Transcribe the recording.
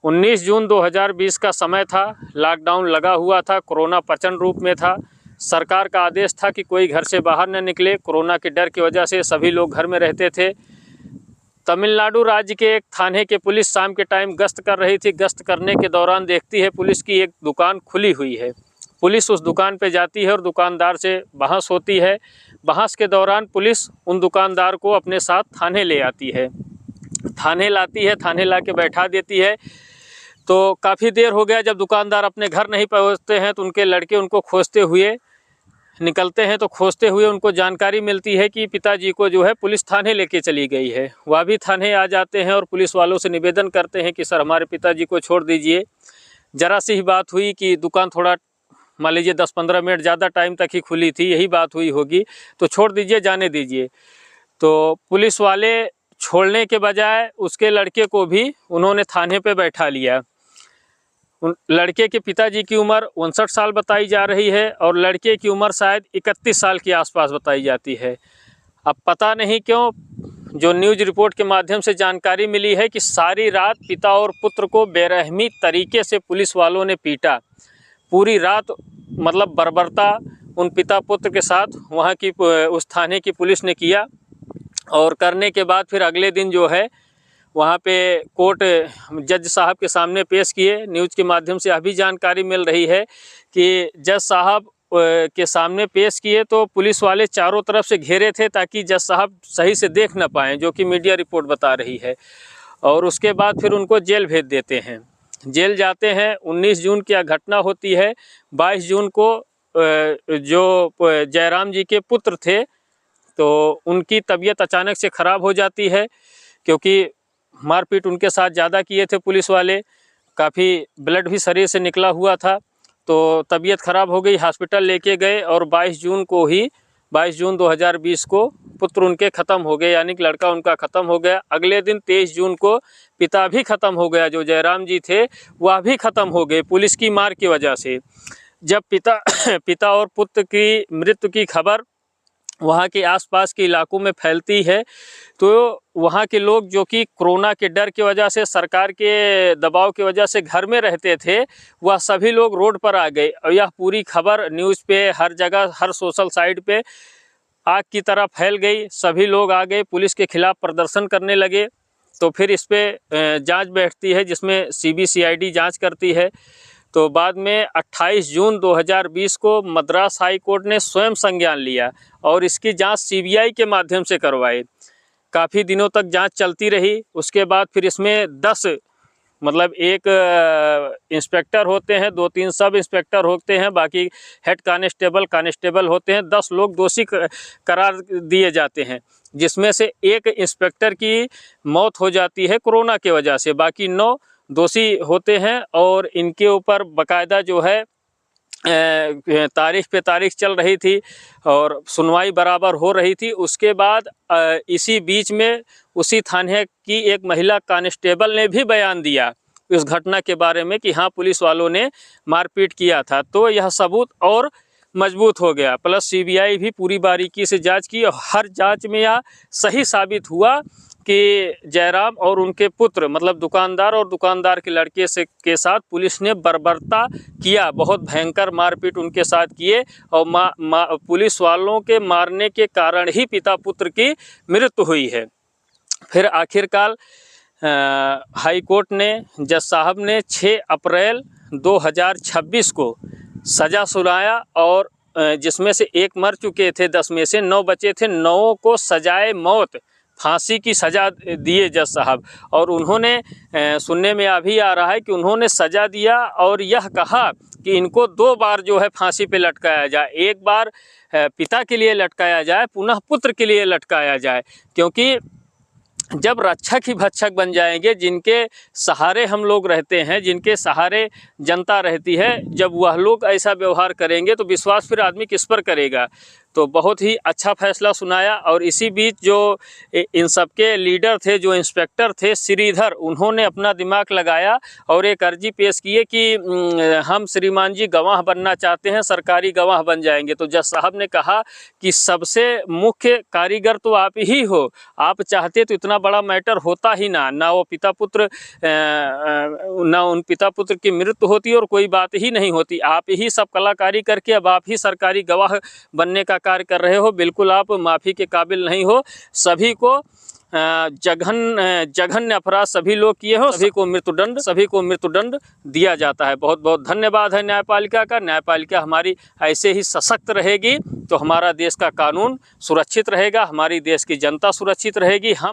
19 जून 2020 का समय था। लॉकडाउन लगा हुआ था, कोरोना प्रचंड रूप में था। सरकार का आदेश था कि कोई घर से बाहर न निकले। कोरोना के डर की वजह से सभी लोग घर में रहते थे। तमिलनाडु राज्य के एक थाने के पुलिस शाम के टाइम गश्त कर रही थी। गश्त करने के दौरान देखती है पुलिस की एक दुकान खुली हुई है। पुलिस उस दुकान पे जाती है और दुकानदार से बहस होती है। बहस के दौरान पुलिस उन दुकानदार को अपने साथ थाने ले आती है। थाने लाती है, थाने ला के बैठा देती है। तो काफ़ी देर हो गया, जब दुकानदार अपने घर नहीं पहुंचते हैं तो उनके लड़के उनको खोजते हुए निकलते हैं। तो खोजते हुए उनको जानकारी मिलती है कि पिताजी को जो है पुलिस थाने लेके चली गई है। वह भी थाने आ जाते हैं और पुलिस वालों से निवेदन करते हैं कि सर हमारे पिताजी को छोड़ दीजिए। ज़रा सी ही बात हुई कि दुकान थोड़ा मान लीजिए 10-15 मिनट ज़्यादा टाइम तक ही खुली थी, यही बात हुई होगी, तो छोड़ दीजिए, जाने दीजिए। तो पुलिस वाले छोड़ने के बजाय उसके लड़के को भी उन्होंने थाने पे बैठा लिया। लड़के के पिताजी की उम्र 59 साल बताई जा रही है और लड़के की उम्र शायद 31 साल के आसपास बताई जाती है। अब पता नहीं क्यों, जो न्यूज़ रिपोर्ट के माध्यम से जानकारी मिली है कि सारी रात पिता और पुत्र को बेरहमी तरीके से पुलिस वालों ने पीटा। पूरी रात मतलब बर्बरता उन पिता पुत्र के साथ वहाँ की उस थाने की पुलिस ने किया। और करने के बाद फिर अगले दिन जो है वहाँ पे कोर्ट जज साहब के सामने पेश किए। न्यूज़ के माध्यम से अभी जानकारी मिल रही है कि जज साहब के सामने पेश किए तो पुलिस वाले चारों तरफ से घेरे थे ताकि जज साहब सही से देख न पाएँ, जो कि मीडिया रिपोर्ट बता रही है। और उसके बाद फिर उनको जेल भेज देते हैं। जेल जाते हैं। 19 जून की घटना होती है। 22 जून को जो जयराम जी के पुत्र थे तो उनकी तबीयत अचानक से ख़राब हो जाती है, क्योंकि मारपीट उनके साथ ज़्यादा किए थे पुलिस वाले। काफ़ी ब्लड भी शरीर से निकला हुआ था, तो तबीयत ख़राब हो गई, हॉस्पिटल लेके गए और 22 जून 2020 को पुत्र उनके ख़त्म हो गए, यानी कि लड़का उनका ख़त्म हो गया। अगले दिन 23 जून को पिता भी ख़त्म हो गया, जो जयराम जी थे वह भी ख़त्म हो गए पुलिस की मार की वजह से। जब पिता और पुत्र की मृत्यु की खबर वहाँ के आसपास के इलाकों में फैलती है तो वहाँ के लोग जो कि कोरोना के डर की वजह से, सरकार के दबाव की वजह से घर में रहते थे, वह सभी लोग रोड पर आ गए। और यह पूरी खबर न्यूज़ पे, हर जगह, हर सोशल साइट पे आग की तरह फैल गई। सभी लोग आ गए, पुलिस के खिलाफ प्रदर्शन करने लगे। तो फिर इस पर जाँच बैठती है जिसमें CBCID जाँच करती है। तो बाद में 28 जून 2020 को मद्रास हाई कोर्ट ने स्वयं संज्ञान लिया और इसकी जांच CBI के माध्यम से करवाई। काफ़ी दिनों तक जांच चलती रही। उसके बाद फिर इसमें 10 मतलब एक इंस्पेक्टर होते हैं, 2-3 सब इंस्पेक्टर होते हैं, बाकी हेड कांस्टेबल होते हैं। 10 लोग दोषी करार दिए जाते हैं, जिसमें से एक इंस्पेक्टर की मौत हो जाती है कोरोना की वजह से। बाकी 9 दोषी होते हैं और इनके ऊपर बाकायदा जो है तारीख पे तारीख चल रही थी और सुनवाई बराबर हो रही थी। उसके बाद इसी बीच में उसी थाने की एक महिला कांस्टेबल ने भी बयान दिया इस घटना के बारे में कि हाँ, पुलिस वालों ने मारपीट किया था। तो यह सबूत और मजबूत हो गया। प्लस CBI भी पूरी बारीकी से जांच की और हर जांच में यह सही साबित हुआ कि जयराम और उनके पुत्र मतलब दुकानदार और दुकानदार के लड़के के साथ पुलिस ने बर्बरता किया, बहुत भयंकर मारपीट उनके साथ किए और पुलिस वालों के मारने के कारण ही पिता पुत्र की मृत्यु हुई है। फिर आखिरकार हाई कोर्ट ने, जज साहब ने 6 अप्रैल 2026 को सज़ा सुनाया और जिसमें से एक मर चुके थे, 10 में से 9 बचे थे। 9 को सजाए मौत, फांसी की सज़ा दिए जज साहब। और उन्होंने सुनने में अभी आ रहा है कि उन्होंने सज़ा दिया और यह कहा कि इनको 2 बार जो है फांसी पे लटकाया जाए। एक बार पिता के लिए लटकाया जाए, पुनः पुत्र के लिए लटकाया जाए, क्योंकि जब रक्षक ही भक्षक बन जाएंगे, जिनके सहारे हम लोग रहते हैं, जिनके सहारे जनता रहती है, जब वह लोग ऐसा व्यवहार करेंगे तो विश्वास फिर आदमी किस पर करेगा। तो बहुत ही अच्छा फैसला सुनाया। और इसी बीच जो इन सबके लीडर थे, जो इंस्पेक्टर थे श्रीधर, उन्होंने अपना दिमाग लगाया और एक अर्जी पेश किए कि हम श्रीमान जी गवाह बनना चाहते हैं, सरकारी गवाह बन जाएंगे। तो जज साहब ने कहा कि सबसे मुख्य कारीगर तो आप ही हो, आप चाहते तो इतना बड़ा मैटर होता ही ना वो पिता पुत्र ना उन पिता पुत्र की मृत्यु होती और कोई बात ही नहीं होती। आप ही सब कलाकारी करके अब आप ही सरकारी गवाह बनने का कार्य कर रहे हो। बिल्कुल आप माफ़ी के काबिल नहीं हो। सभी को जघन्य अपराध सभी लोग किए हो, सभी को मृत्युदंड दिया जाता है। बहुत बहुत धन्यवाद है न्यायपालिका का। न्यायपालिका हमारी ऐसे ही सशक्त रहेगी तो हमारा देश का कानून सुरक्षित रहेगा, हमारी देश की जनता सुरक्षित रहेगी। हम